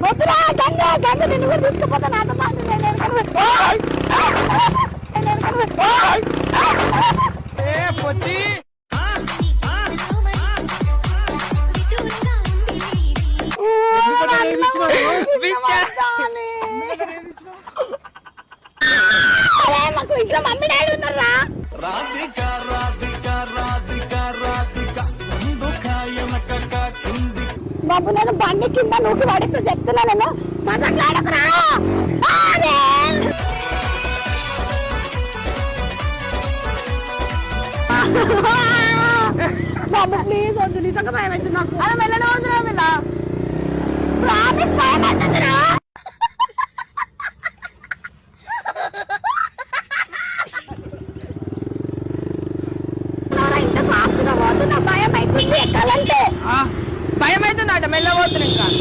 వద్దురా గంగ గంగ నిన్ను కూడా తీసుకుపోతాను అన్న మాట మాకు ఇంట్లో మమ్మీ డాడీ ఉన్నారా బాబు నేను బండి కింద నూకి పడిస్తే చెప్తున్నా నేను మజాకులాడకురా బాబు ప్లీజ్ వద్దు నిజంగా భయం అవుతుంది నాకు అలా వెళ్ళనే వద్దురా వెళ్ళ